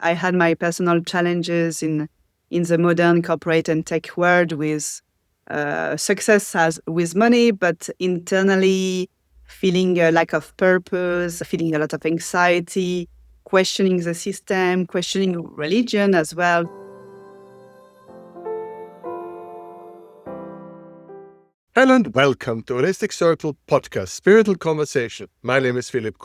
I had my personal challenges in the modern corporate and tech world with success as with money, but internally feeling a lack of purpose, feeling a lot of anxiety, questioning the system, questioning religion as well. Hello and welcome to HolisticCircle podcast, Spiritual Conversation. My name is Philipp.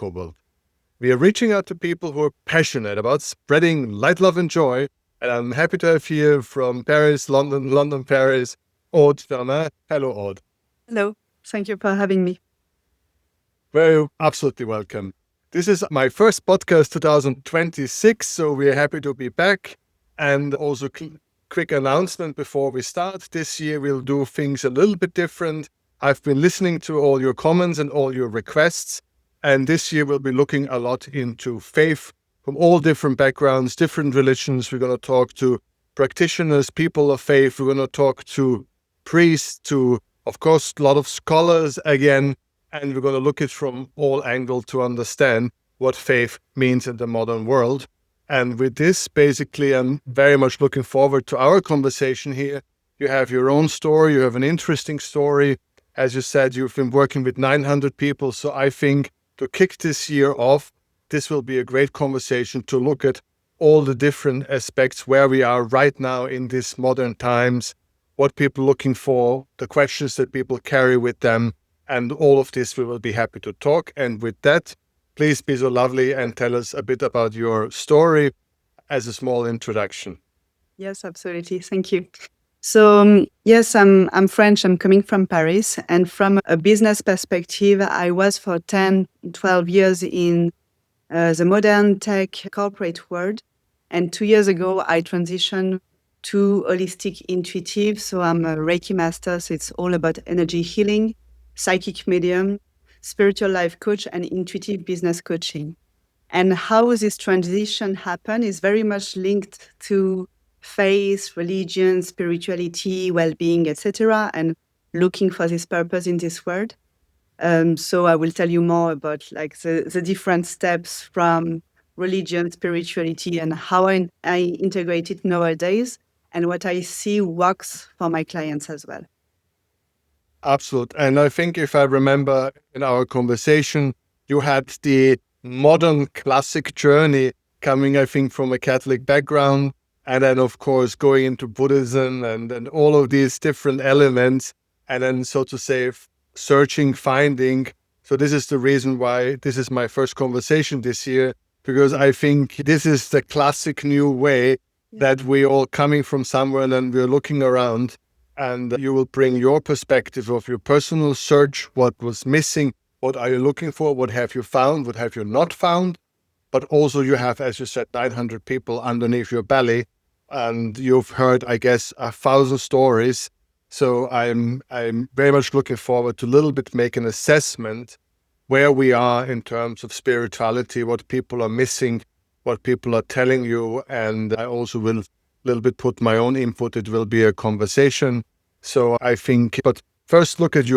We are reaching out to people who are passionate about spreading light, love, and joy. And I'm happy to have here from Paris, London, Paris, Aude Firmin. Hello, Aude. Hello. Thank you for having me. Very absolutely welcome. This is my first podcast 2026, so we're happy to be back. And also quick announcement before we start. This year we'll do things a little bit different. I've been listening to all your comments and all your requests. And this year we'll be looking a lot into faith from all different backgrounds, different religions. We're going to talk to practitioners, people of faith. We're going to talk to priests, to, of course, a lot of scholars again. And we're going to look at it from all angles to understand what faith means in the modern world. And with this, basically, I'm very much looking forward to our conversation here. You have your own story. You have an interesting story. As you said, you've been working with 900 people. So I think to kick this year off, this will be a great conversation to look at all the different aspects where we are right now in these modern times, what people are looking for, the questions that people carry with them, and all of this we will be happy to talk. And with that, please be so lovely and tell us a bit about your story as a small introduction. Yes, absolutely. Thank you. So yes, I'm French. I'm coming from Paris. And from a business perspective, I was for 10, 12 years in the modern tech corporate world. And 2 years ago, I transitioned to holistic intuitive. So I'm a Reiki master. So it's all about energy healing, psychic medium, spiritual life coach, and intuitive business coaching. And how this transition happened is very much linked to faith, religion, spirituality, well-being, etc., and looking for this purpose in this world. So I will tell you more about like the different steps from religion, spirituality, and how I integrate it nowadays, and what I see works for my clients as well. Absolutely. And I think if I remember in our conversation, you had the modern classic journey coming, I think, from a Catholic background. And then, of course, going into Buddhism and all of these different elements. And then, so to say, searching, finding. So this is the reason why this is my first conversation this year, because I think this is the classic new way that we all coming from somewhere and then we're looking around. And you will bring your perspective of your personal search, what was missing, what are you looking for, what have you found, what have you not found. But also you have, as you said, 900 people underneath your belly. And you've heard, I guess, 1,000 stories. So I'm very much looking forward to a little bit make an assessment where we are in terms of spirituality, what people are missing, what people are telling you. And I also will little bit put my own input. It will be a conversation. So I think, but first look at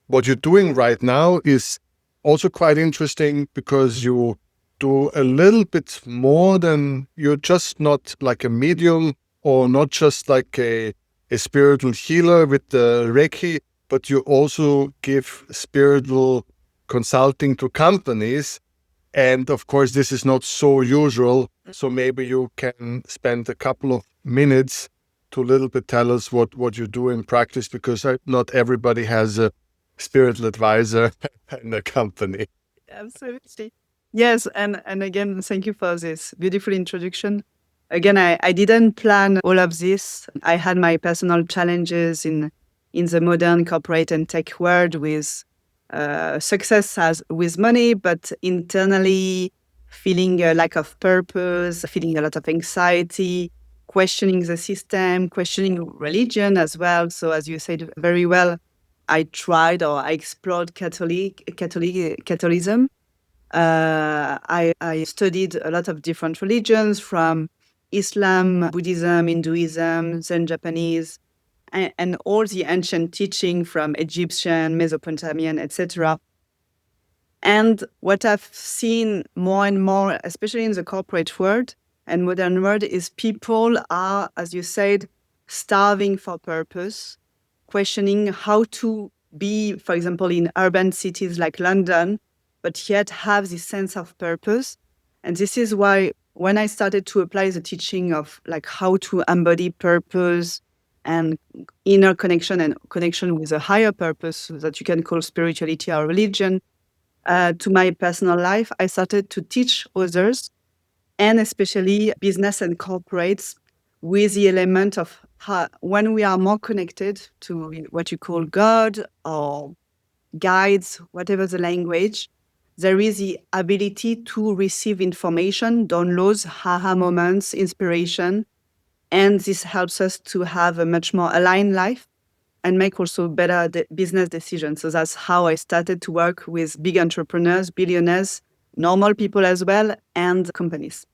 what you're doing right now is also quite interesting because you do a little bit more than you're just not like a medium or not just like a spiritual healer with the Reiki, but you also give spiritual consulting to companies. And of course, this is not so usual. So maybe you can spend a couple of minutes to a little bit tell us what you do in practice, because not everybody has a spiritual advisor in a company. Absolutely. Yes. And again, thank you for this beautiful introduction. Again, I didn't plan all of this. I had my personal challenges in the modern corporate and tech world with success as with money, but internally feeling a lack of purpose, feeling a lot of anxiety, questioning the system, questioning religion as well. So as you said very well, I tried or I explored Catholicism. I studied a lot of different religions from Islam, Buddhism, Hinduism, Zen Japanese, and all the ancient teaching from Egyptian, Mesopotamian, etc. And what I've seen more and more, especially in the corporate world, and modern world is people are, as you said, starving for purpose, questioning how to be, for example, in urban cities like London, but yet have this sense of purpose. And this is why when I started to apply the teaching of like how to embody purpose and inner connection and connection with a higher purpose that you can call spirituality or religion to my personal life, I started to teach others and especially business and corporates with the element of how, when we are more connected to what you call God or guides, whatever the language, there is the ability to receive information, downloads, aha moments, inspiration. And this helps us to have a much more aligned life and make also better business decisions. So that's how I started to work with big entrepreneurs, billionaires, normal people as well, and companies.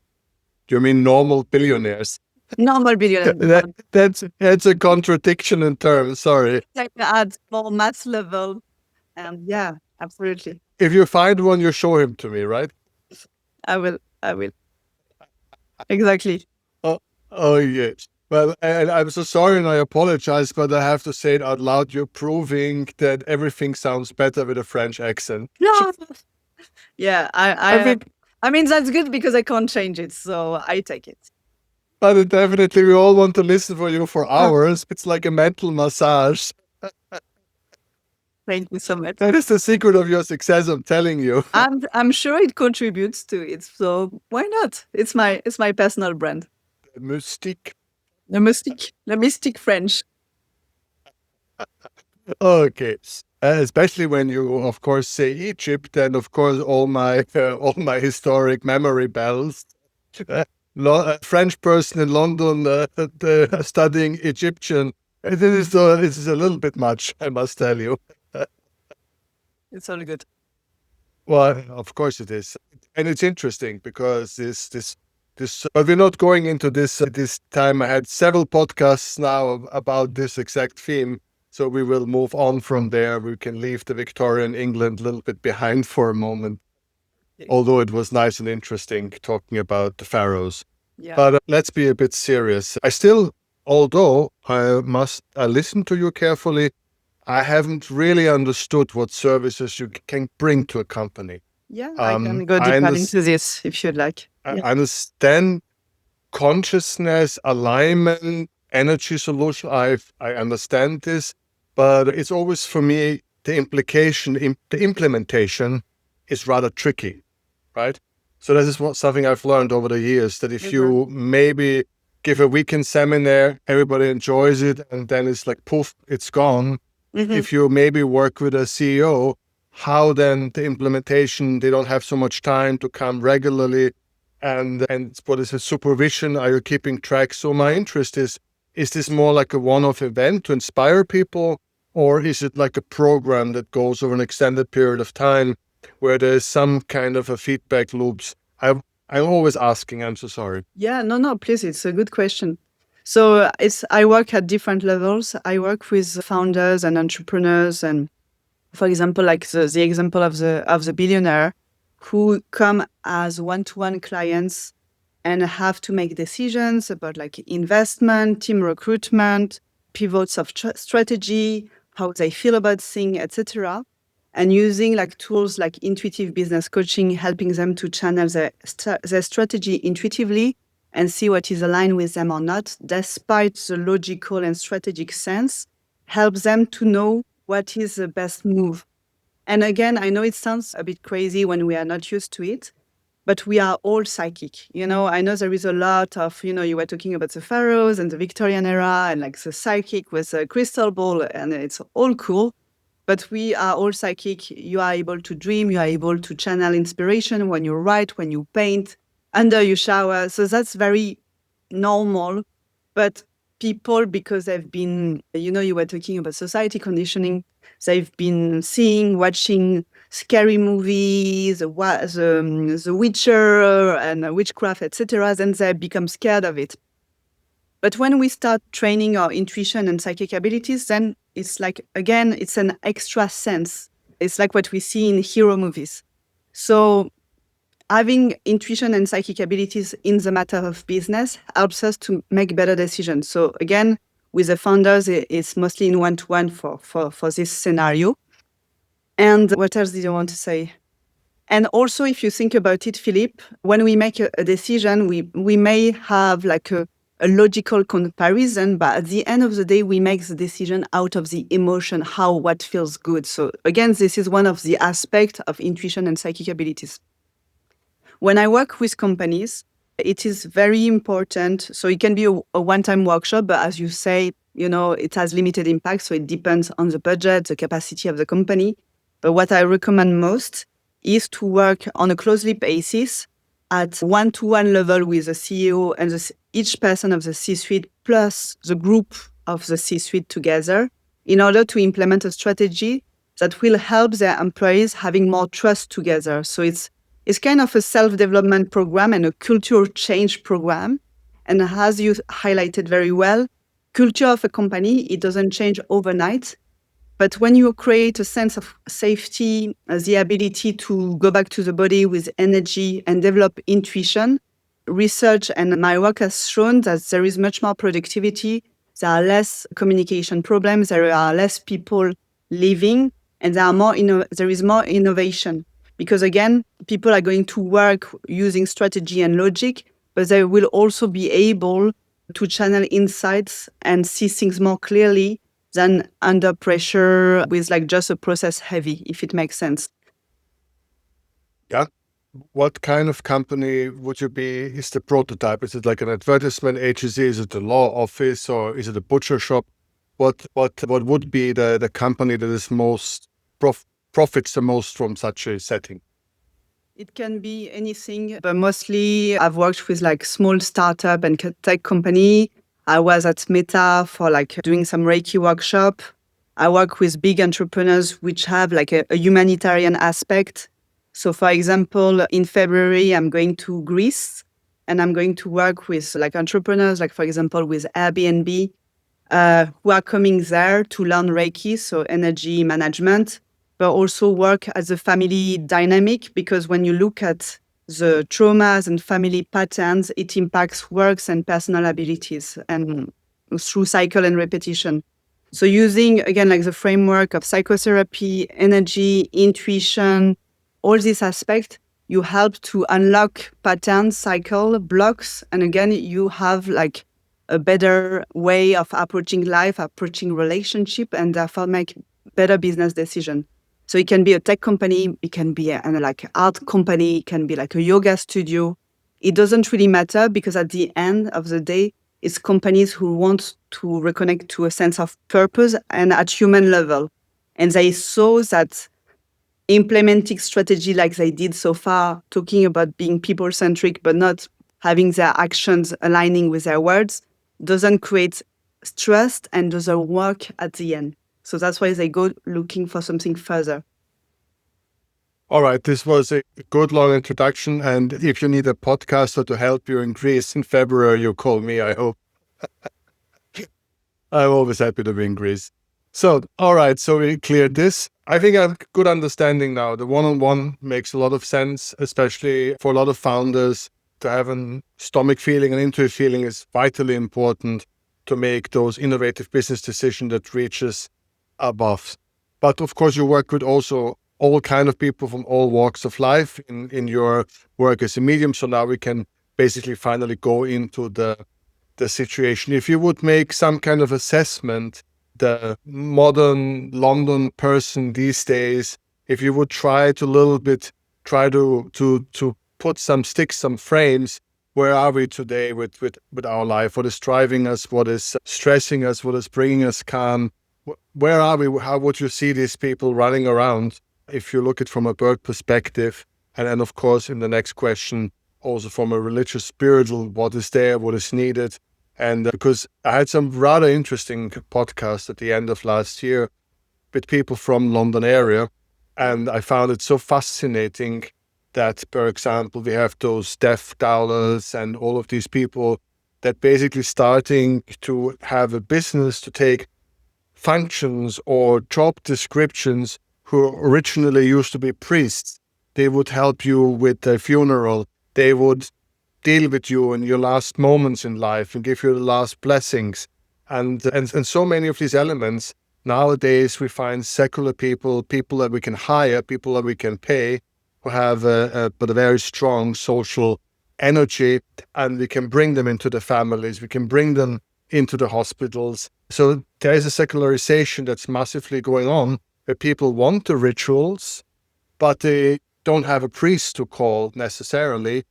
You mean normal billionaires? Normal billionaires. That's a contradiction in terms. Sorry. Like at more mass level. And yeah, absolutely. If you find one, you show him to me, right? I will. Exactly. Oh yes. Well, and I'm so sorry and I apologize, but I have to say it out loud. You're proving that everything sounds better with a French accent. No. Yeah, I think, I mean, that's good because I can't change it. So I take it. but definitely we all want to listen for you for hours. It's like a mental massage. Thank you so much. That is the secret of your success, I'm telling you. I'm sure it contributes to it. So why not? It's my personal brand. Mystique. Le mystique French. Okay. Especially when you, of course, say Egypt, and of course all my historic memory bells. A French person in London studying Egyptian. This is a little bit much, I must tell you. It's all good. Well, of course it is, and it's interesting because this. But we're not going into this this time. I had several podcasts now about this exact theme, so we will move on from there. We can leave the Victorian England a little bit behind for a moment. Although it was nice and interesting talking about the pharaohs. Yeah. But let's be a bit serious. Although I listened to you carefully, I haven't really understood what services you can bring to a company. Yeah, I can go deeper into this if you'd like. I understand consciousness, alignment, energy solution. I understand this, but it's always for me the implementation is rather tricky, right? So this is something I've learned over the years, that if you maybe give a weekend seminar, everybody enjoys it, and then it's like poof, it's gone. If you maybe work with a CEO, how then the implementation, they don't have so much time to come regularly, and what is the supervision? Are you keeping track? So my interest is this more like a one-off event to inspire people, or is it like a program that goes over an extended period of time where there's some kind of a feedback loops? I'm always asking, I'm so sorry. Yeah, no, please, it's a good question. So I work at different levels. I work with founders and entrepreneurs, and for example, like the example of the billionaire who come as one-to-one clients and have to make decisions about like investment, team recruitment, pivots of strategy, how they feel about things, etc. And using like tools like intuitive business coaching, helping them to channel their strategy intuitively and see what is aligned with them or not, despite the logical and strategic sense, helps them to know what is the best move. And again, I know it sounds a bit crazy when we are not used to it, but we are all psychic. I know there is a lot of, you were talking about the pharaohs and the Victorian era and like the psychic with a crystal ball, and it's all cool. But we are all psychic. You are able to dream. You are able to channel inspiration when you write, when you paint, under your shower. So that's very normal. But people, because they've been, you were talking about society conditioning, they've been watching scary movies, the Witcher and witchcraft, etc., then they become scared of it. But when we start training our intuition and psychic abilities, then it's like, again, it's an extra sense. It's like what we see in hero movies. So having intuition and psychic abilities in the matter of business helps us to make better decisions. So again, with the founders, it's mostly in one-to-one for this scenario. And what else did you want to say? And also, if you think about it, Philipp, when we make a decision, we may have like a logical comparison, but at the end of the day, we make the decision out of the emotion, what feels good. So again, this is one of the aspects of intuition and psychic abilities. When I work with companies, it is very important. So it can be a one-time workshop, but as you say, it has limited impact. So it depends on the budget, the capacity of the company. But what I recommend most is to work on a closely basis at one-to-one level with the CEO and each person of the C-suite plus the group of the C-suite together in order to implement a strategy that will help their employees having more trust together. So it's kind of a self-development program and a culture change program. And as you highlighted very well, culture of a company, it doesn't change overnight. But when you create a sense of safety, the ability to go back to the body with energy and develop intuition, research and my work has shown that there is much more productivity, there are less communication problems, there are less people leaving, and there is more innovation. Because again, people are going to work using strategy and logic, but they will also be able to channel insights and see things more clearly than under pressure with like just a process heavy, if it makes sense. Yeah. What kind of company would you be? Is the prototype? Is it like an advertisement agency? Is it a law office or is it a butcher shop? What would be the company that is most profits the most from such a setting? It can be anything, but mostly I've worked with like small startup and tech company. I was at Meta for like doing some Reiki workshop. I work with big entrepreneurs which have like a humanitarian aspect. So for example, in February, I'm going to Greece and I'm going to work with like entrepreneurs, like for example, with Airbnb, who are coming there to learn Reiki, so energy management, but also work as a family dynamic, because when you look at the traumas and family patterns, it impacts works and personal abilities and through cycle and repetition. So using, again, like the framework of psychotherapy, energy, intuition, all these aspects, you help to unlock patterns, cycle, blocks. And again, you have like a better way of approaching life, approaching relationship, and therefore make better business decision. So it can be a tech company, it can be like art company, it can be like a yoga studio. It doesn't really matter, because at the end of the day, it's companies who want to reconnect to a sense of purpose and at human level. And they saw that implementing strategy like they did so far, talking about being people-centric, but not having their actions aligning with their words, doesn't create trust and doesn't work at the end. So that's why they go looking for something further. All right, this was a good long introduction. And if you need a podcaster to help you in Greece in February, you call me, I hope. I'm always happy to be in Greece. So, all right, so we cleared this. I think I have a good understanding now. The one-on-one makes a lot of sense, especially for a lot of founders. To have a stomach feeling and intuitive feeling is vitally important to make those innovative business decisions that reaches above. But of course, you work with also all kind of people from all walks of life in your work as a medium. So now we can basically finally go into the situation. If you would make some kind of assessment, the modern London person these days, if you would try to put some sticks, some frames, where are we today with our life? What is driving us? What is stressing us? What is bringing us calm? Where are we? How would you see these people running around if you look at it from a bird perspective? And then, of course, in the next question, also from a religious, spiritual, what is there, what is needed? And because I had some rather interesting podcasts at the end of last year with people from London area, and I found it so fascinating that, for example, we have those deaf dowlers and all of these people that basically starting to have a business to take functions or job descriptions who originally used to be priests They would help you with the funeral. They would deal with you in your last moments in life and give you the last blessings. And so many of these elements, nowadays we find secular people, people that we can hire, people that we can pay, who have but a very strong social energy, and we can bring them into the families, we can bring them into the hospitals. So there is a secularization that's massively going on, where people want the rituals, but they don't have a priest to call necessarily.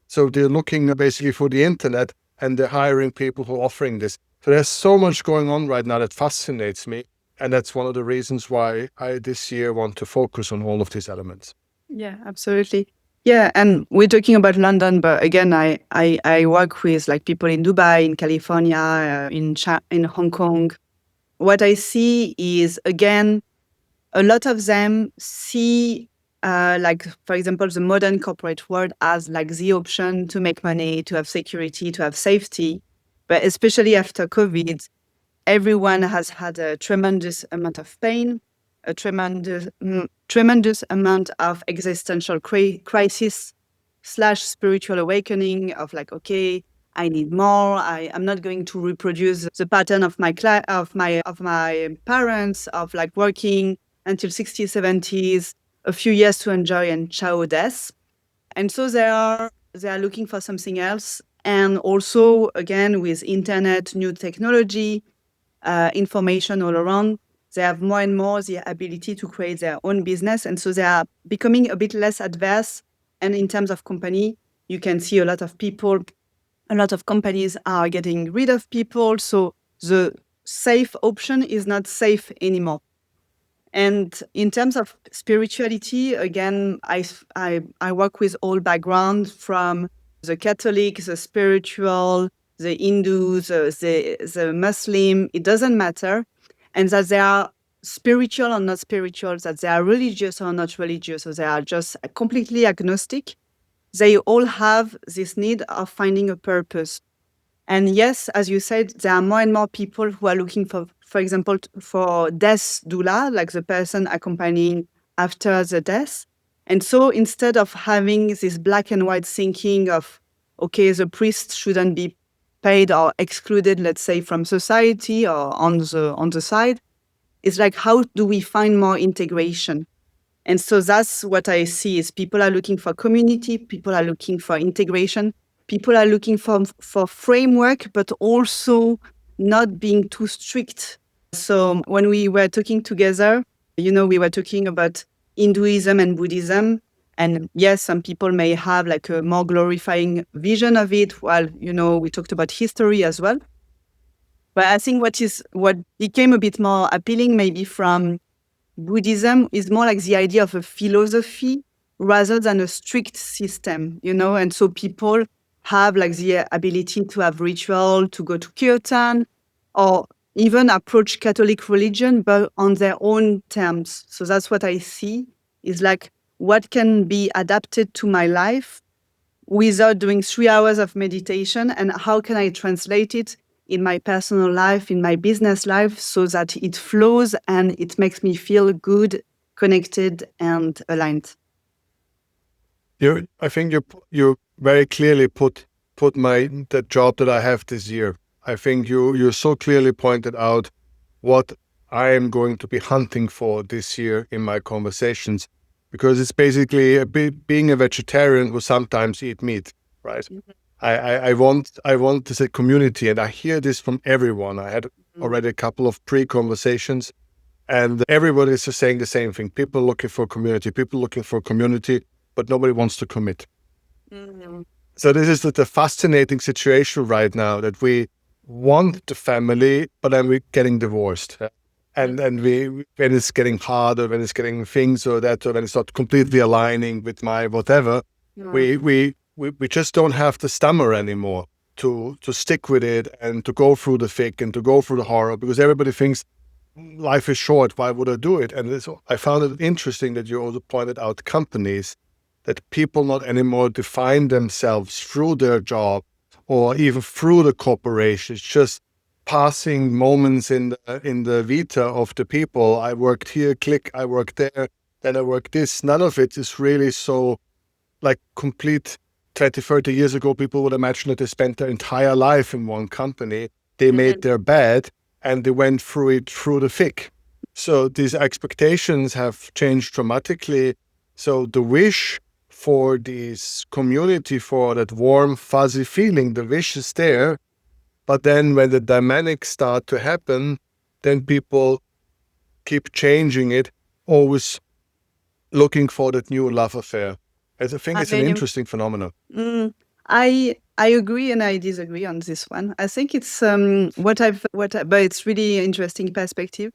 So they're looking basically for the internet, and they're hiring people who are offering this. So there's so much going on right now that fascinates me. And that's one of the reasons why I this year want to focus on all of these elements. Yeah, absolutely. Yeah, and we're talking about London, but again, I work with like people in Dubai, in California, in Hong Kong. What I see is, again, a lot of them see, like, for example, the modern corporate world as like the option to make money, to have security, to have safety. But especially after COVID, everyone has had a tremendous amount of pain, a tremendous amount of existential crisis / spiritual awakening of like, okay, I need more. I'm not going to reproduce the pattern of my parents of like working until 60s, 70s, a few years to enjoy and ciao death. And so they are looking for something else. And also, again, with internet, new technology, information all around, they have more and more the ability to create their own business. And so they are becoming a bit less adverse. And in terms of company, you can see a lot of companies are getting rid of people. So the safe option is not safe anymore. And in terms of spirituality, again, I work with all backgrounds, from the Catholic, the spiritual, the Hindu, the Muslim. It doesn't matter. And that they are spiritual or not spiritual, that they are religious or not religious, or they are just completely agnostic. They all have this need of finding a purpose. And yes, as you said, there are more and more people who are looking for example, for death doula, like the person accompanying after the death. And so instead of having this black and white thinking of, okay, the priest shouldn't be paid or excluded, let's say, from society or on the side, it's like, how do we find more integration? And so that's what I see is people are looking for community, people are looking for integration, people are looking for framework, but also not being too strict. So when we were talking together, we were talking about Hinduism and Buddhism. And yes, some people may have like a more glorifying vision of it, while, we talked about history as well. But I think what became a bit more appealing maybe from Buddhism is more like the idea of a philosophy rather than a strict system, and so people have like the ability to have ritual, to go to kirtan, or even approach Catholic religion, but on their own terms. So that's what I see is like, what can be adapted to my life without doing 3 hours of meditation, and how can I translate it in my personal life, in my business life, so that it flows and it makes me feel good, connected, and aligned. I think you very clearly put the job that I have this year. I think you so clearly pointed out what I am going to be hunting for this year in my conversations, because it's basically being a vegetarian who sometimes eat meat, right? Mm-hmm. I want this a community, and I hear this from everyone. I had already a couple of pre-conversations, and everybody is just saying the same thing. People looking for community, but nobody wants to commit. Mm-hmm. So this is the fascinating situation right now, that we want the family, but then we're getting divorced. And when it's getting harder, when it's getting things or that, or when it's not completely aligning with my whatever, we just don't have the stamina anymore to stick with it and to go through the thick and to go through the horror, because everybody thinks life is short. Why would I do it? And I found it interesting that you also pointed out companies, that people not anymore define themselves through their job or even through the corporation. It's just passing moments in the vita of the people. I worked here, click, I worked there. then I work this. None of it is really so like complete. 20, 30 years ago, people would imagine that they spent their entire life in one company. They made their bed and they went through it through the thick. So these expectations have changed dramatically. So the wish for this community, for that warm, fuzzy feeling, the wish is there. But then when the dynamics start to happen, then people keep changing it, always looking for that new love affair. I think it's an interesting phenomenon. I agree and I disagree on this one. I think it's but it's really interesting perspective.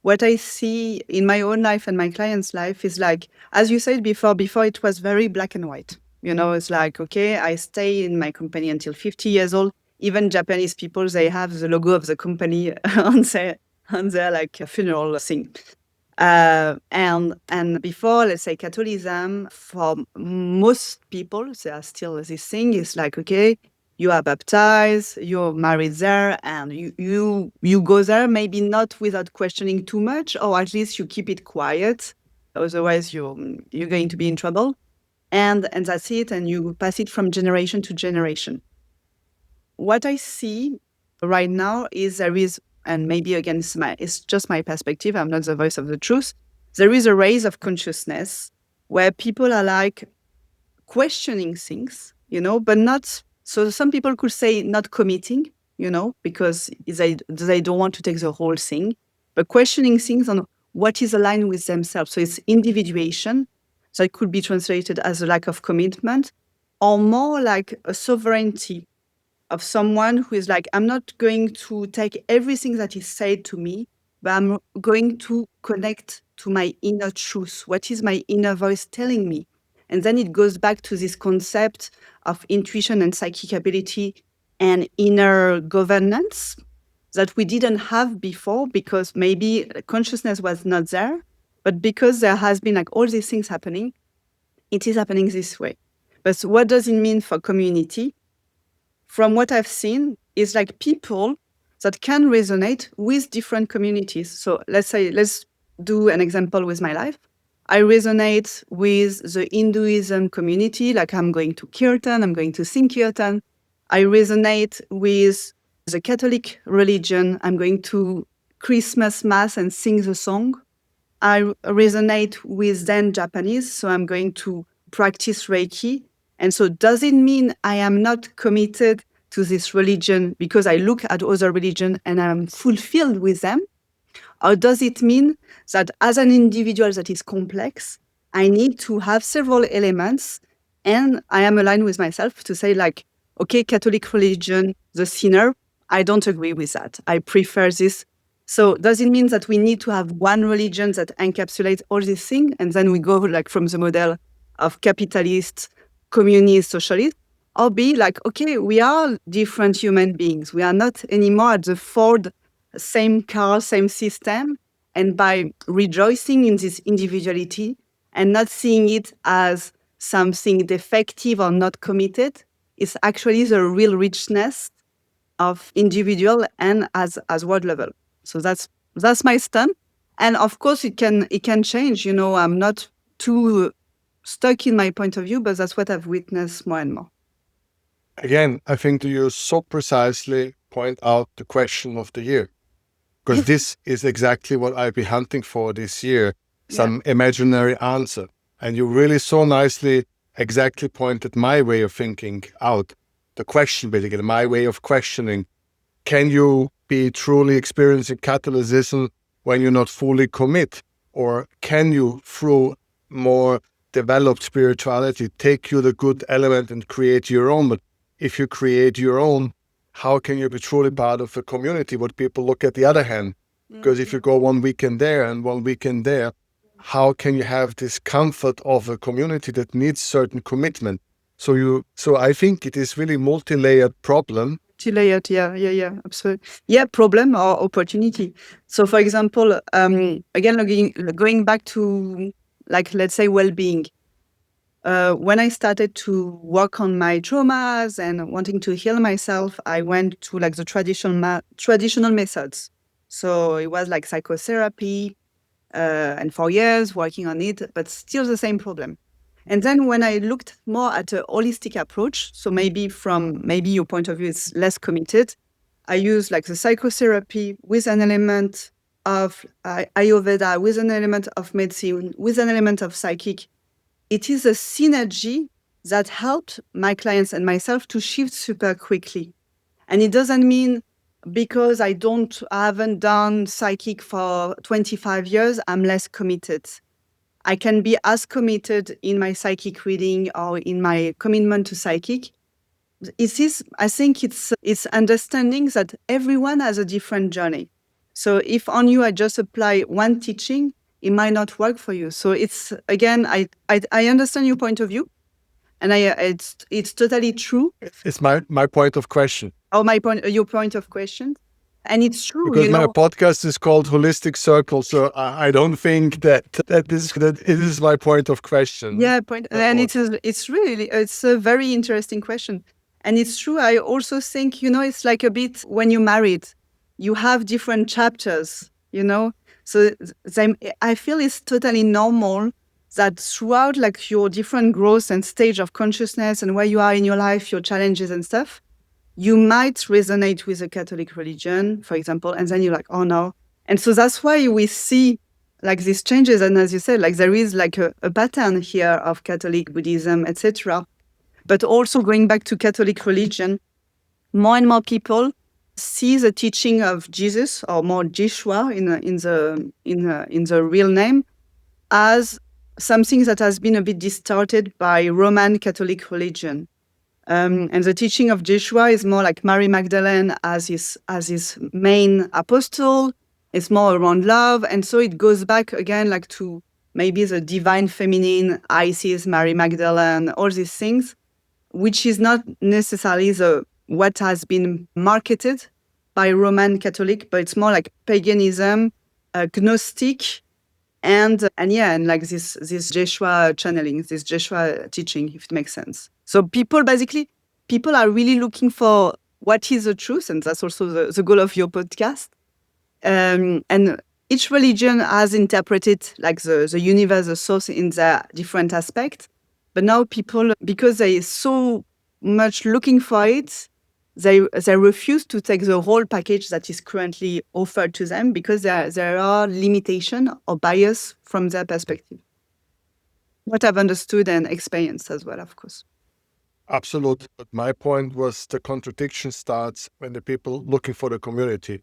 What I see in my own life and my clients' life is like, as you said before it was very black and white. It's like, okay, I stay in my company until 50 years old. Even Japanese people, they have the logo of the company on their like funeral thing. And before, let's say, Catholicism, for most people, there are still this thing. It's like, okay, you are baptized, you're married there, and you go there, maybe not without questioning too much, or at least you keep it quiet. Otherwise, you're going to be in trouble. And that's it, and you pass it from generation to generation. What I see right now is there is, and maybe again, it's just my perspective, I'm not the voice of the truth, there is a raise of consciousness where people are like questioning things, but not, so some people could say not committing, because they don't want to take the whole thing, but questioning things on what is aligned with themselves. So it's individuation. So it could be translated as a lack of commitment, or more like a sovereignty of someone who is like, I'm not going to take everything that is said to me, but I'm going to connect to my inner truth. What is my inner voice telling me? And then it goes back to this concept of intuition and psychic ability and inner governance that we didn't have before, because maybe consciousness was not there, but because there has been like all these things happening, it is happening this way. But what does it mean for community? From what I've seen, is like people that can resonate with different communities. So let's do an example with my life. I resonate with the Hinduism community, like I'm going to Kirtan, I'm going to sing Kirtan. I resonate with the Catholic religion, I'm going to Christmas Mass and sing the song. I resonate with then Japanese, so I'm going to practice Reiki. And so does it mean I am not committed to this religion because I look at other religion and I'm fulfilled with them? Or does it mean that as an individual that is complex, I need to have several elements and I am aligned with myself to say like, okay, Catholic religion, the sinner, I don't agree with that. I prefer this. So does it mean that we need to have one religion that encapsulates all these things? And then we go like from the model of capitalist, communist, socialist, or be like, okay, we are different human beings. We are not anymore at the Ford, same car, same system. And by rejoicing in this individuality and not seeing it as something defective or not committed, it's actually the real richness of individual and as world level. So that's my stand. And of course it can change. I'm not too stuck in my point of view, but that's what I've witnessed more and more. Again, I think that you so precisely point out the question of the year, because this is exactly what I'll be hunting for this year, some imaginary answer. And you really so nicely exactly pointed my way of thinking out. The question, basically, my way of questioning. Can you be truly experiencing catalysis when you not fully commit? Or can you, through more developed spirituality, take you the good element and create your own? But if you create your own, how can you be truly part of a community? What people look at the other hand. Because if you go 1 weekend there and 1 weekend there, how can you have this comfort of a community that needs certain commitment? So I think it is really multi-layered problem. Multi-layered, yeah, absolutely. Yeah, problem or opportunity. So for example, again, going back to like, let's say well-being. When I started to work on my traumas and wanting to heal myself, I went to like the traditional methods. So it was like psychotherapy, and for years working on it, but still the same problem. And then when I looked more at a holistic approach, so maybe your point of view is less committed, I use like the psychotherapy with an element of Ayurveda, with an element of medicine, with an element of psychic. It is a synergy that helped my clients and myself to shift super quickly. And it doesn't mean because I haven't done psychic for 25 years, I'm less committed. I can be as committed in my psychic reading or in my commitment to psychic. I think it's understanding that everyone has a different journey. So if on you I just apply one teaching, it might not work for you. So it's again, I understand your point of view, and it's totally true. It's my point of question. Oh, your point of question, and it's true Because my podcast is called HolisticCircle, so I don't think that it is my point of question. Yeah, and it's a very interesting question. And it's true. I also think, it's like a bit when you're married, you have different chapters, So I feel it's totally normal that throughout like your different growth and stage of consciousness and where you are in your life, your challenges and stuff, you might resonate with the Catholic religion, for example, and then you're like, oh no. And so that's why we see like these changes. And as you said, like there is like a pattern here of Catholic, Buddhism, etc. But also going back to Catholic religion, more and more people see the teaching of Jesus, or more Jeshua in the real name, as something that has been a bit distorted by Roman Catholic religion. And the teaching of Jeshua is more like Mary Magdalene as his main apostle. It's more around love, and so it goes back again like to maybe the divine feminine, Isis, Mary Magdalene, all these things, which is not necessarily what has been marketed by Roman Catholic, but it's more like paganism, Gnostic, and like this Jeshua channeling, this Jeshua teaching, if it makes sense. So people are really looking for what is the truth, and that's also the goal of your podcast. And each religion has interpreted like the universe, the source in their different aspect. But now people, because they are so much looking for it, they refuse to take the whole package that is currently offered to them because there are limitations or bias from their perspective. What I've understood and experienced as well, of course. Absolutely. But my point was the contradiction starts when the people looking for the community.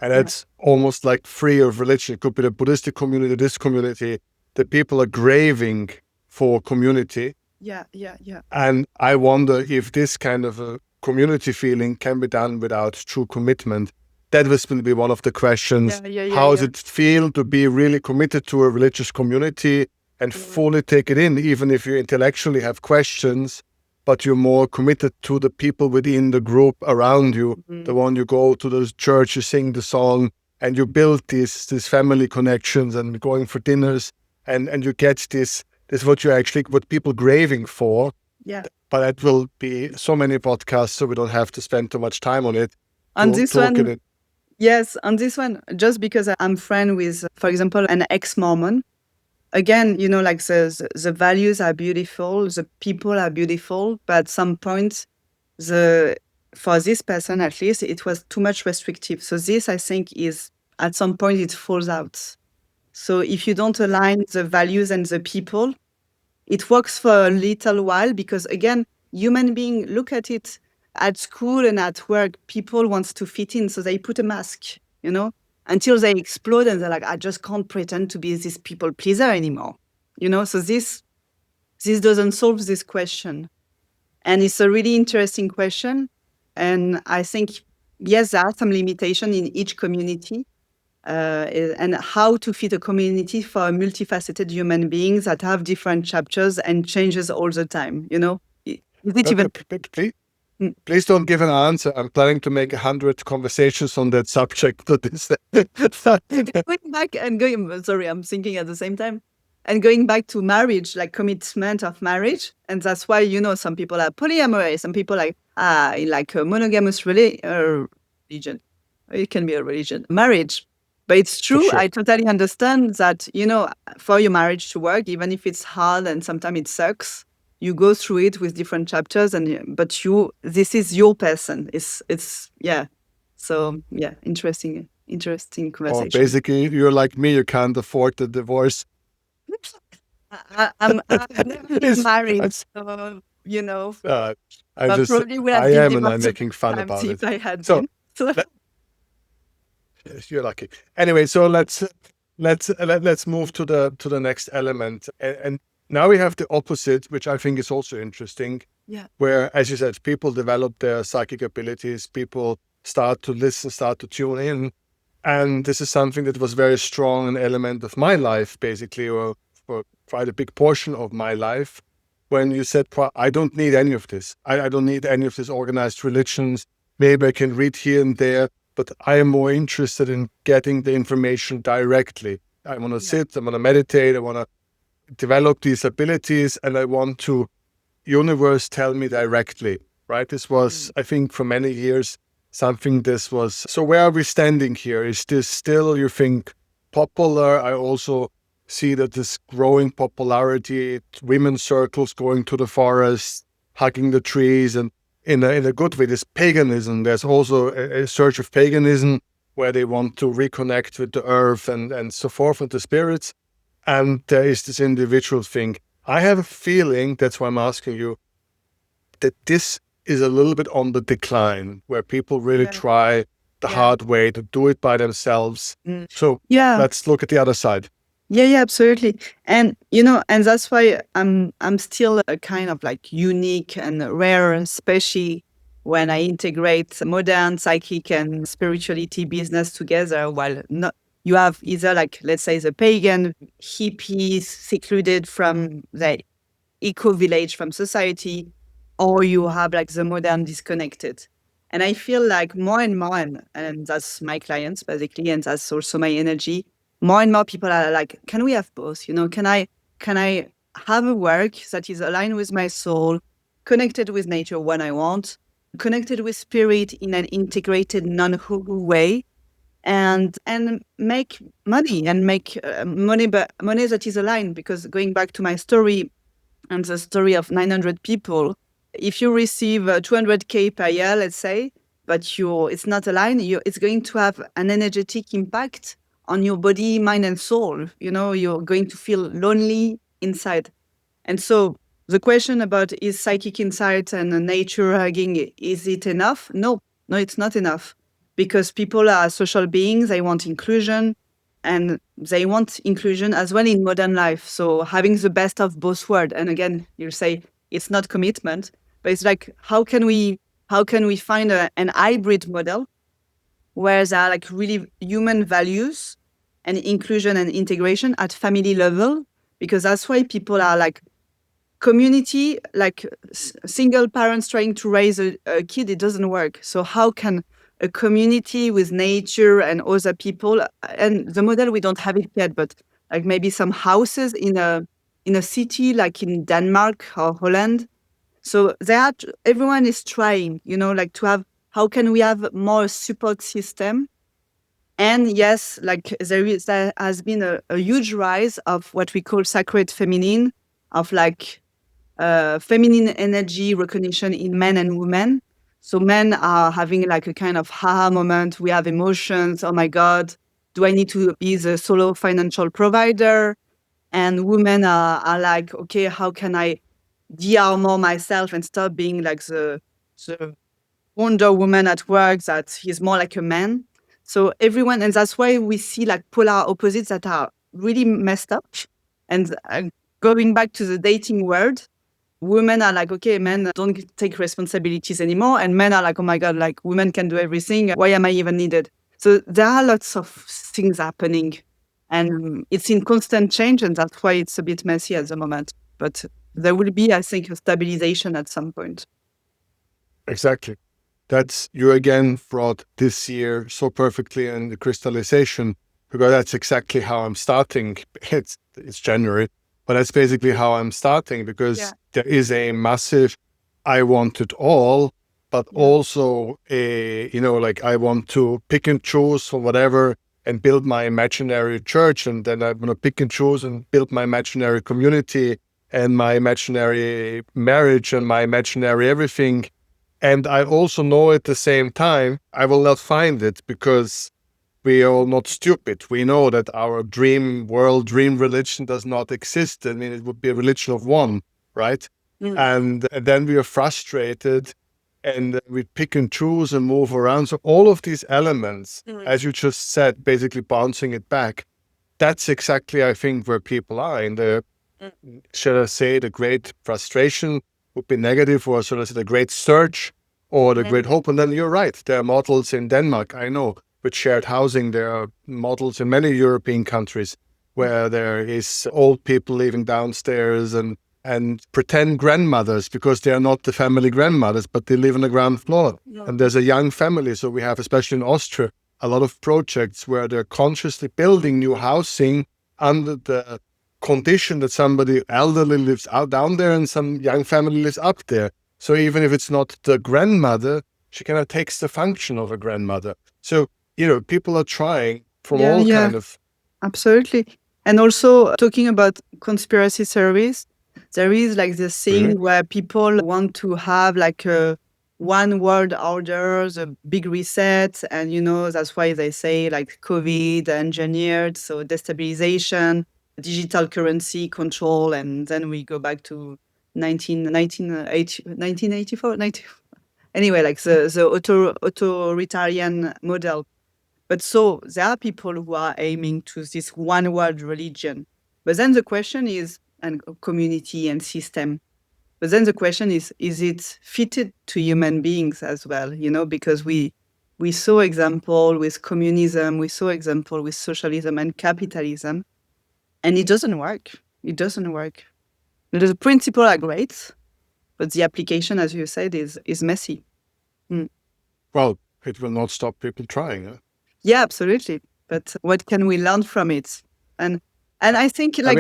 And that's almost like free of religion. It could be the Buddhistic community, this community. The people are craving for community. Yeah. And I wonder if this kind of a community feeling can be done without true commitment. That will be one of the questions. How does it feel to be really committed to a religious community and fully take it in, even if you intellectually have questions, but you're more committed to the people within the group around you, the one you go to the church, you sing the song, and you build these family connections and going for dinners, and you get this what people craving for. Yeah. But it will be so many podcasts, so we don't have to spend too much time on it. On this one, just because I'm friend with, for example, an ex-Mormon. Again, like the values are beautiful, the people are beautiful, but at some point, for this person at least, it was too much restrictive. So this, I think, is at some point it falls out. So if you don't align the values and the people, it works for a little while because, again, human beings look at it at school and at work. People want to fit in, so they put a mask, until they explode and they're like, I just can't pretend to be this people pleaser anymore. So this doesn't solve this question. And it's a really interesting question. And I think, yes, there are some limitations in each community. And how to fit a community for a multifaceted human beings that have different chapters and changes all the time, Please don't give an answer. I'm planning to make 100 conversations on that subject. Going back and sorry, I'm thinking at the same time. And going back to marriage, like commitment of marriage. And that's why, some people are polyamorous, some people like a monogamous religion. It can be a religion. Marriage. But it's For true. sure. I totally understand that, for your marriage to work, even if it's hard and sometimes it sucks, you go through it with different chapters, but this is your person. Yeah. So yeah, interesting Or conversation. basically, you're like me, you can't afford the divorce. I've never been It's, married, it's, so I'm but just, probably would I have been am, and I'm divorced making fun times about if it. I had So been. So let, yes, you're lucky. Anyway, so let's move to the next element, and now we have the opposite, which I think is also interesting. yeah, Where, as you said, people develop their psychic abilities, people start to listen, start to tune in. And this is something that was very strong an element of my life, basically, or for quite a big portion of my life. When you said, I don't need any of this. I don't need any of these organized religions. Maybe I can read here and there, but I am more interested in getting the information directly. I want to sit, I want to meditate, I want to develop these abilities, and I want to universe tell me directly, right? This was, I think, for many years, something this was. So where are we standing here? Is this still, you think, popular? I also see that this growing popularity, women's circles going to the forest, hugging the trees, and in a good way, this paganism. There's also a search of paganism where they want to reconnect with the earth and so forth, with the spirits. And there is this individual thing. I have a feeling, that's why I'm asking you, that this is a little bit on the decline, where people really yeah, try the yeah. hard way to do it by themselves. Mm. So Yeah. let's look at the other side. Yeah, absolutely. And and that's why I'm still a kind of like unique and rare, especially when I integrate modern psychic and spirituality business together. While not, you have either like, let's say, the pagan hippies secluded from the eco village from society, or you have like the modern disconnected. And I feel like more and more, and that's my clients basically, and that's also my energy. More and more people are like, can we have both? Can I have a work that is aligned with my soul, connected with nature when I want, connected with spirit in an integrated, non-hoo way, and make money and make money, but money that is aligned. Because going back to my story, and the story of 900 people, if you receive 200K per year, let's say, but it's not aligned, it's going to have an energetic impact on your body, mind, and soul. You're going to feel lonely inside. And so the question about, is psychic insight and nature hugging, is it enough? No, it's not enough, because people are social beings. They want inclusion, and they want inclusion as well in modern life. So having the best of both worlds. And again, you'll say it's not commitment, but it's like, how can we find an hybrid model where there are like really human values and inclusion and integration at family level? Because that's why people are like, community, like single parents trying to raise a kid, it doesn't work. So how can a community with nature and other people, and the model, we don't have it yet, but like maybe some houses in a city like in Denmark or Holland. So everyone is trying, like to have, how can we have more support system? And yes, like there has been a huge rise of what we call sacred feminine, of like feminine energy recognition in men and women. So men are having like a kind of aha moment. We have emotions. Oh my God, do I need to be the solo financial provider? And women are like, okay, how can I de-armor myself and stop being like the Wonder Woman at work that is more like a man? So everyone, and that's why we see like polar opposites that are really messed up. And going back to the dating world, women are like, okay, men don't take responsibilities anymore. And men are like, oh my God, like women can do everything. Why am I even needed? So there are lots of things happening, and it's in constant change. And that's why it's a bit messy at the moment. But there will be, I think, a stabilization at some point. Exactly. That's, you again brought this year so perfectly in the crystallization, because that's exactly how I'm starting. It's January, but that's basically how I'm starting, because there is a massive, I want it all, but also like I want to pick and choose for whatever and build my imaginary church, and then I'm going to pick and choose and build my imaginary community and my imaginary marriage and my imaginary everything. And I also know at the same time, I will not find it because we are all not stupid. We know that our dream world, dream religion does not exist. I mean, it would be a religion of one, right? And then we are frustrated and we pick and choose and move around. So all of these elements, as you just said, basically bouncing it back, that's exactly, I think, where people are in the, shall I say, the great frustration would be negative, or should I say the great search or the great hope. And then you're right. There are models in Denmark, I know, with shared housing. There are models in many European countries where there is old people living downstairs and pretend grandmothers, because they are not the family grandmothers, but they live on the ground floor. And there's a young family. So we have, especially in Austria, a lot of projects where they're consciously building new housing under the condition that somebody elderly lives out down there and some young family lives up there. So even if it's not the grandmother, she kind of takes the function of a grandmother. So, people are trying from all kind of... Absolutely. And also talking about conspiracy theories, there is like this thing where people want to have like a one world order, the big reset. And, that's why they say like COVID engineered, so destabilization, digital currency control. And then we go back to 1984. Anyway, like the authoritarian model. But so there are people who are aiming to this one world religion. But then the question is, and community and system. But then the question is it fitted to human beings as well? Because we saw example with communism, we saw example with socialism and capitalism, and it doesn't work. It doesn't work. The principles are great, but the application, as you said, is messy. Well, it will not stop people trying. Huh? Yeah, absolutely. But what can we learn from it? And I think like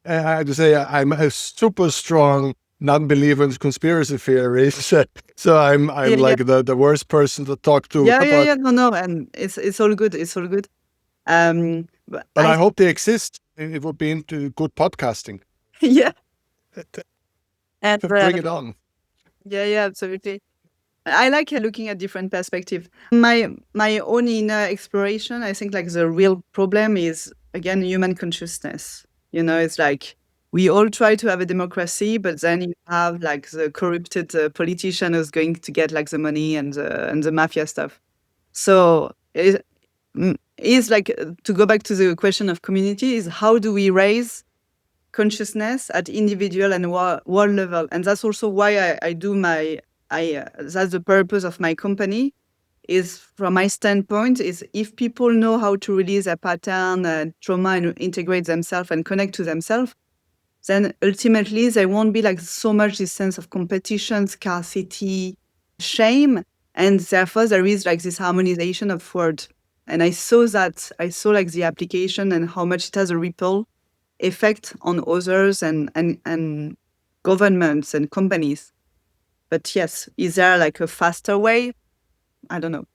I have to say I'm a super strong non-believer in conspiracy theories. So I'm like the worst person to talk to. Yeah. No, and it's all good. It's all good. But I hope they exist. It would be into good podcasting. Yeah. And bring it on. Yeah, absolutely. I like looking at different perspectives. My own inner exploration, I think like the real problem is, again, human consciousness. It's like we all try to have a democracy, but then you have like the corrupted politician who's going to get like the money and the mafia stuff. So it is like, to go back to the question of community, is how do we raise consciousness at individual and world level? And that's also why I do that's the purpose of my company. Is, from my standpoint, is if people know how to release a pattern and trauma and integrate themselves and connect to themselves, then ultimately there won't be like so much this sense of competition, scarcity, shame, and therefore there is like this harmonization of words. And I saw like the application and how much it has a ripple effect on others and governments and companies. But yes, is there like a faster way? I don't know.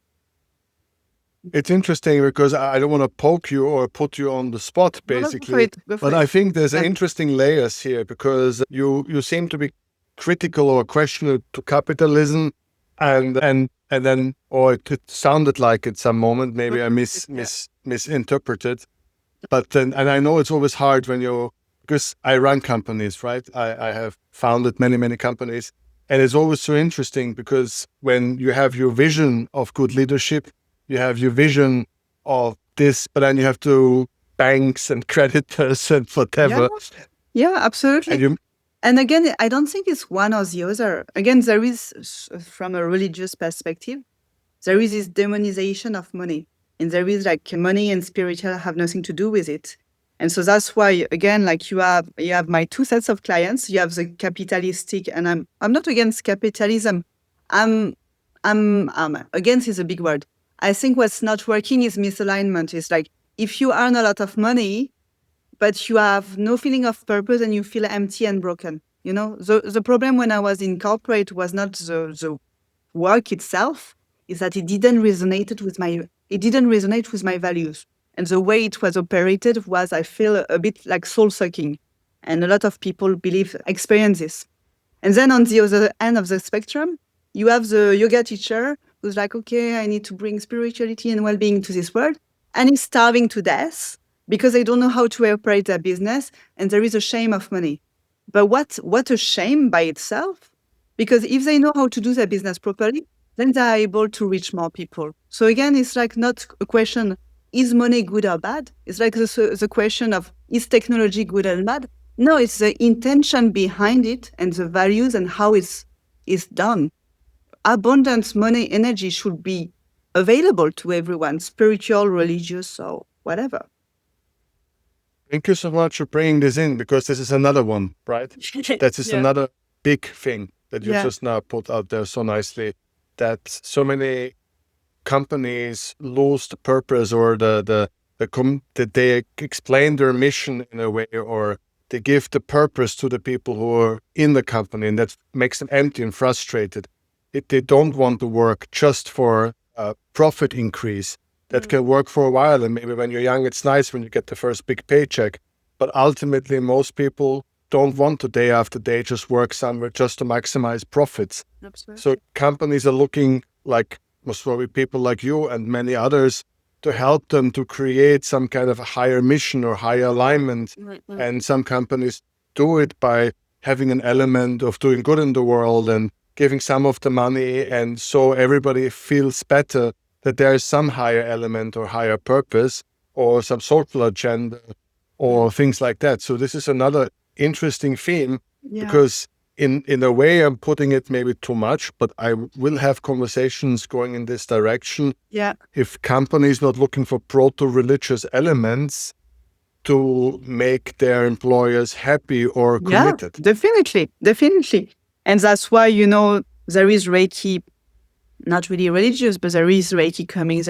It's interesting because I don't want to poke you or put you on the spot, basically. Go for but it. I think there's interesting layers here, because you seem to be critical or questionable to capitalism, and then, or it sounded like at some moment, maybe I misinterpreted. But then, and I know it's always hard because I run companies, right? I have founded many companies. And it's always so interesting because when you have your vision of good leadership, you have your vision of this, but then you have to banks and creditors and whatever. Yeah, absolutely. And again, I don't think it's one or the other. Again, there is, from a religious perspective, there is this demonization of money. And there is like money and spiritual have nothing to do with it. And so that's why, again, like you have my two sets of clients. You have the capitalistic, and I'm not against capitalism. I'm against is a big word. I think what's not working is misalignment. It's like if you earn a lot of money, but you have no feeling of purpose and you feel empty and broken. The problem when I was in corporate was not the work itself, is that it didn't resonate with my it didn't resonate with my values. And the way it was operated was, I feel, a bit like soul sucking. And a lot of people experience this. And then on the other end of the spectrum, you have the yoga teacher who's like, okay, I need to bring spirituality and well-being to this world. And he's starving to death because they don't know how to operate their business. And there is a shame of money. But what a shame by itself. Because if they know how to do their business properly, then they are able to reach more people. So again, it's like not a question, is money good or bad? It's like the question of, is technology good or bad? No, it's the intention behind it and the values and how it's done. Abundance, money, energy should be available to everyone, spiritual, religious, or whatever. Thank you so much for bringing this in, because this is another one, right? That is another big thing that you just now put out there so nicely, that so many companies lose the purpose, or that they explain their mission in a way, or they give the purpose to the people who are in the company, and that makes them empty and frustrated. They don't want to work just for a profit increase. That can work for a while, and maybe when you're young, it's nice when you get the first big paycheck. But ultimately, most people don't want to day after day just work somewhere just to maximize profits. Absolutely. So companies are looking, like most probably people like you and many others, to help them to create some kind of a higher mission or higher alignment. And some companies do it by having an element of doing good in the world and giving some of the money, and so everybody feels better that there is some higher element or higher purpose or some social agenda or things like that. So this is another interesting theme, because in a way I'm putting it maybe too much, but I will have conversations going in this direction. If companies not looking for proto-religious elements to make their employers happy or committed. Definitely. And that's why, there is Reiki, not really religious, but there is Reiki coming.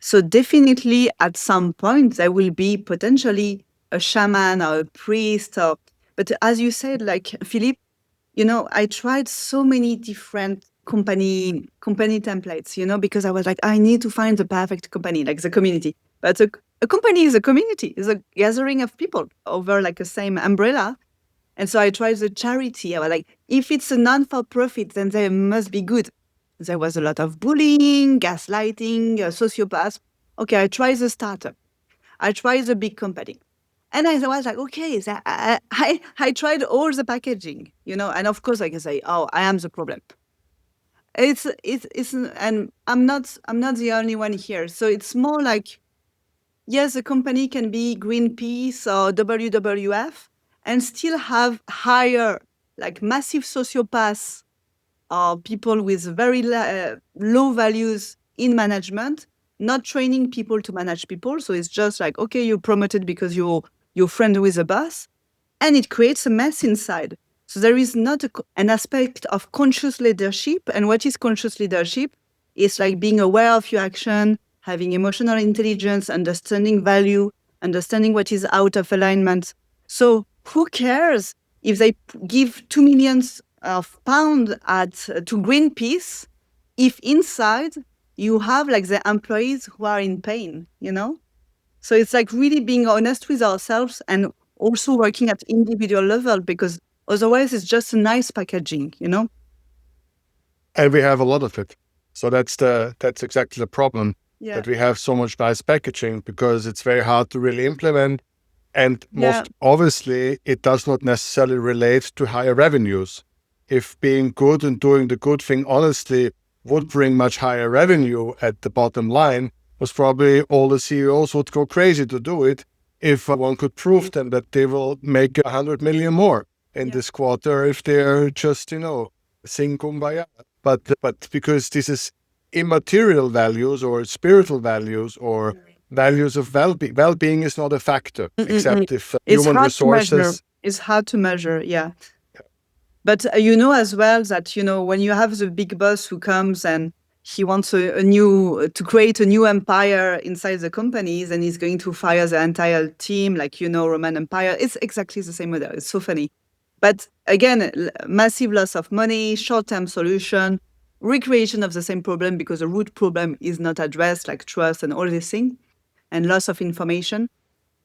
So definitely at some point, there will be potentially a shaman or a priest. But as you said, like Philipp, I tried so many different company templates, because I was like, I need to find the perfect company, like the community. But a company is a community, is a gathering of people over like a same umbrella. And so I tried the charity. I was like, if it's a non-for-profit, then they must be good. There was a lot of bullying, gaslighting, sociopaths. Okay, I tried the startup. I tried the big company. And I was like, okay, so I tried all the packaging, and of course I can say, oh, I am the problem. It's and I'm not the only one here. So it's more like, yes, a company can be Greenpeace or WWF and still have higher, like massive sociopaths or people with very low values in management, not training people to manage people. So it's just like, okay, you're promoted because you're friend with a boss, and it creates a mess inside. So there is not an aspect of conscious leadership. And what is conscious leadership? It's like being aware of your action, having emotional intelligence, understanding value, understanding what is out of alignment. So who cares if they give 2 million of pounds to Greenpeace, if inside you have like the employees who are in pain, So it's like really being honest with ourselves and also working at individual level, because otherwise it's just a nice packaging, And we have a lot of it. So that's exactly the problem, that we have so much nice packaging, because it's very hard to really implement. And most obviously, it does not necessarily relate to higher revenues. If being good and doing the good thing honestly would bring much higher revenue at the bottom line, was probably all the CEOs would go crazy to do it if one could prove them that they will make 100 million more in this quarter if they're just, sing kumbaya. But because this is immaterial values or spiritual values or values of well-being. Well-being is not a factor, except if human resources. It's hard to measure, But as well that, when you have the big boss who comes and he wants to create a new empire inside the companies, and he's going to fire the entire team, like, Roman Empire. It's exactly the same model. It's so funny. But again, massive loss of money, short-term solution. recreation of the same problem because the root problem is not addressed, like trust and all these things, and loss of information.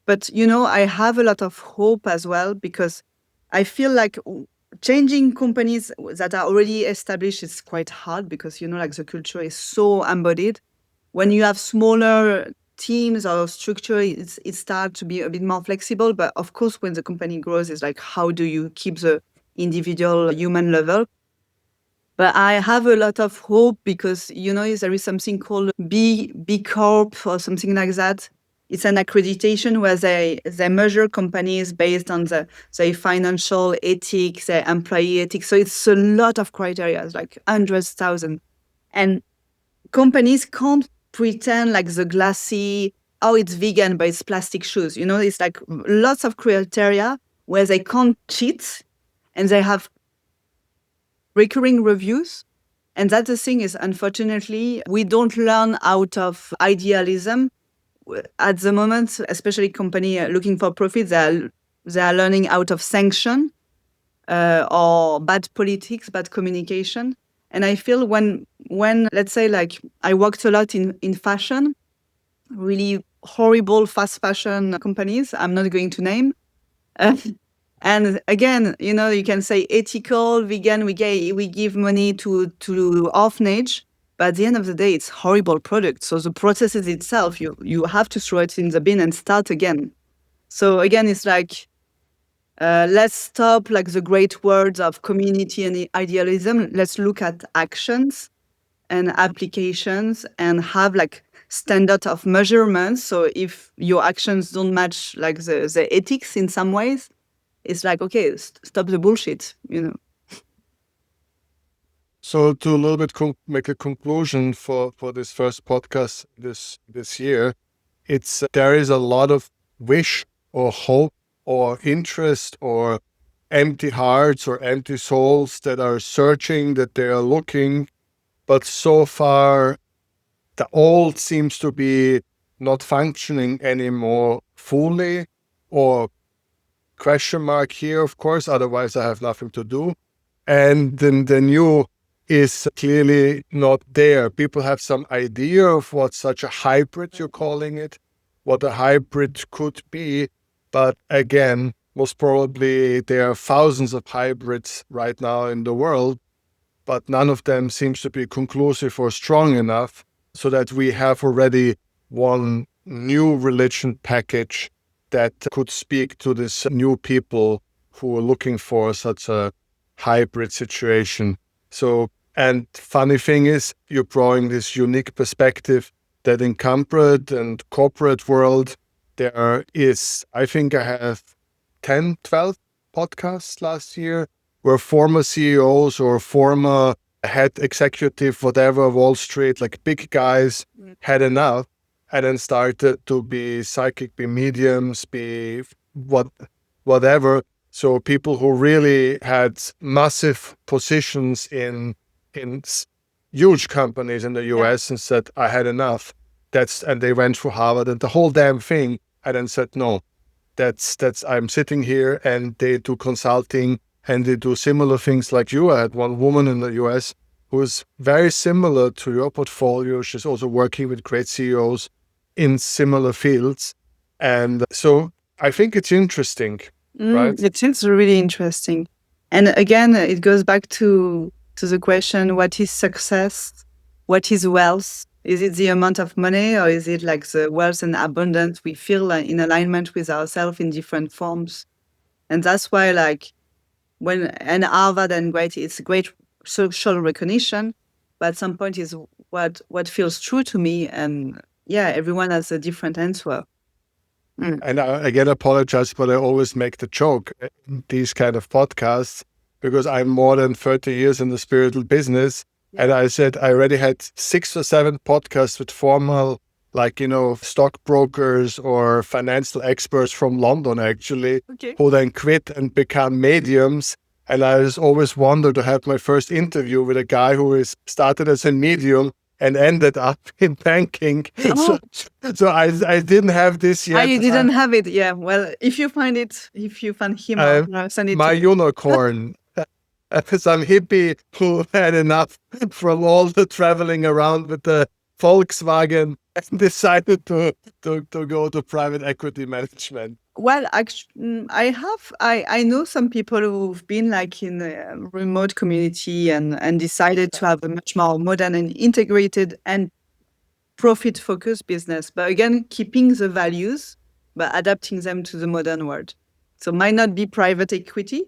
But, I have a lot of hope as well because I feel like changing companies that are already established is quite hard because, like the culture is so embodied. When you have smaller teams or structure, it starts to be a bit more flexible. But of course, when the company grows, it's like, how do you keep the individual human level? But I have a lot of hope because, there is something called B Corp or something like that. It's an accreditation where they measure companies based on their financial ethics, their employee ethics. So it's a lot of criteria, like hundreds, thousands. And companies can't pretend like the glassy, oh, it's vegan, but it's plastic shoes. It's like lots of criteria where they can't cheat and they have recurring reviews. And that's the thing is, unfortunately, we don't learn out of idealism. At the moment, especially company looking for profit, they are learning out of sanction or bad politics, bad communication. And I feel when let's say like I worked a lot in fashion, really horrible fast fashion companies, I'm not going to name. Uh, and again, you can say ethical, vegan, we give money to orphanage, but at the end of the day, it's horrible product. So the process is itself, you have to throw it in the bin and start again. So again, it's like, let's stop like the great words of community and idealism. Let's look at actions and applications and have like standard of measurements. So if your actions don't match like the ethics in some ways, it's like, okay, stop the bullshit. So to a little bit make a conclusion for this first podcast this year, it's there is a lot of wish or hope or interest or empty hearts or empty souls that are searching, that they are looking, but so far the old seems to be not functioning anymore fully, or question mark here, of course, otherwise I have nothing to do. And then the new is clearly not there. People have some idea of what such a hybrid, you're calling it, what a hybrid could be. But again, most probably there are thousands of hybrids right now in the world, but none of them seems to be conclusive or strong enough so that we have already one new religion package that could speak to this new people who are looking for such a hybrid situation. So, and funny thing is, you're drawing this unique perspective that in corporate and corporate world, there is, I think I have 10, 12 podcasts last year where former CEOs or former head executive, whatever, Wall Street, like big guys had enough and then started to be psychic, be mediums, be whatever. So people who really had massive positions in huge companies in the US and said, I had enough. And they went through Harvard and the whole damn thing. And then said, no, that's I'm sitting here, and they do consulting and they do similar things like you. I had one woman in the US who is very similar to your portfolio. She's also working with great CEOs in similar fields. And so I think it's interesting, right? It is really interesting. And again, it goes back to the question, what is success? What is wealth? Is it the amount of money, or is it like the wealth and abundance we feel in alignment with ourselves in different forms? And that's why and Harvard and great, it's great social recognition, but at some point is what feels true to me. And everyone has a different answer. And I again apologize, but I always make the joke in these kind of podcasts because I'm more than 30 years in the spiritual business. And I said I already had 6 or 7 podcasts with formal, stockbrokers or financial experts from London, actually, who then quit and become mediums. And I just always wondered to have my first interview with a guy who is started as a medium and ended up in banking. Oh. So I didn't have this yet. You didn't have it. Yeah. Well, if you find him, I'll send it my to you. unicorn. some hippie who had enough from all the traveling around with the Volkswagen and decided to go to private equity management. Well, actually, I know some people who've been like in a remote community and decided to have a much more modern and integrated and profit focused business, but again, keeping the values, but adapting them to the modern world. So might not be private equity,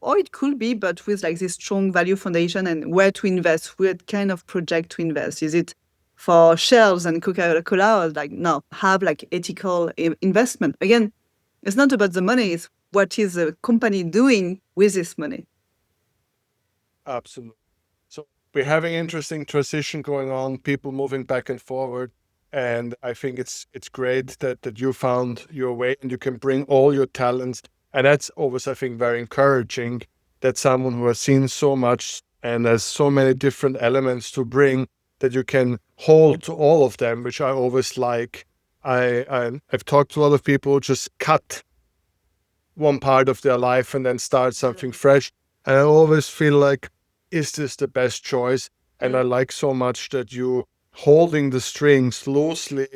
or it could be, but with like this strong value foundation and where to invest, what kind of project to invest. Is it for shelves and Coca-Cola, or like, no, have like ethical investment. Again, it's not about the money, it's what is the company doing with this money. Absolutely. So we're having interesting transition going on, people moving back and forward. And I think it's great that you found your way and you can bring all your talents. And that's always, I think, very encouraging that someone who has seen so much and has so many different elements to bring, that you can hold to all of them, which I always like. I've talked to a lot of people who just cut one part of their life and then start something fresh. And I always feel like, is this the best choice? And I like so much that you holding the strings loosely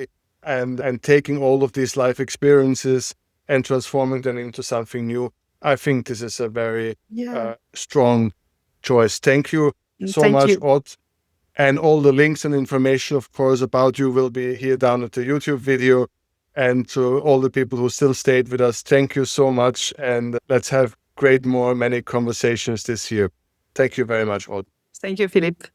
and taking all of these life experiences and transforming them into something new. I think this is a very strong choice. Thank you so Thank much, you. Aude. And all the links and information, of course, about you will be here down at the YouTube video. And to all the people who still stayed with us, thank you so much. And let's have many conversations this year. Thank you very much, Aude. Thank you, Philipp.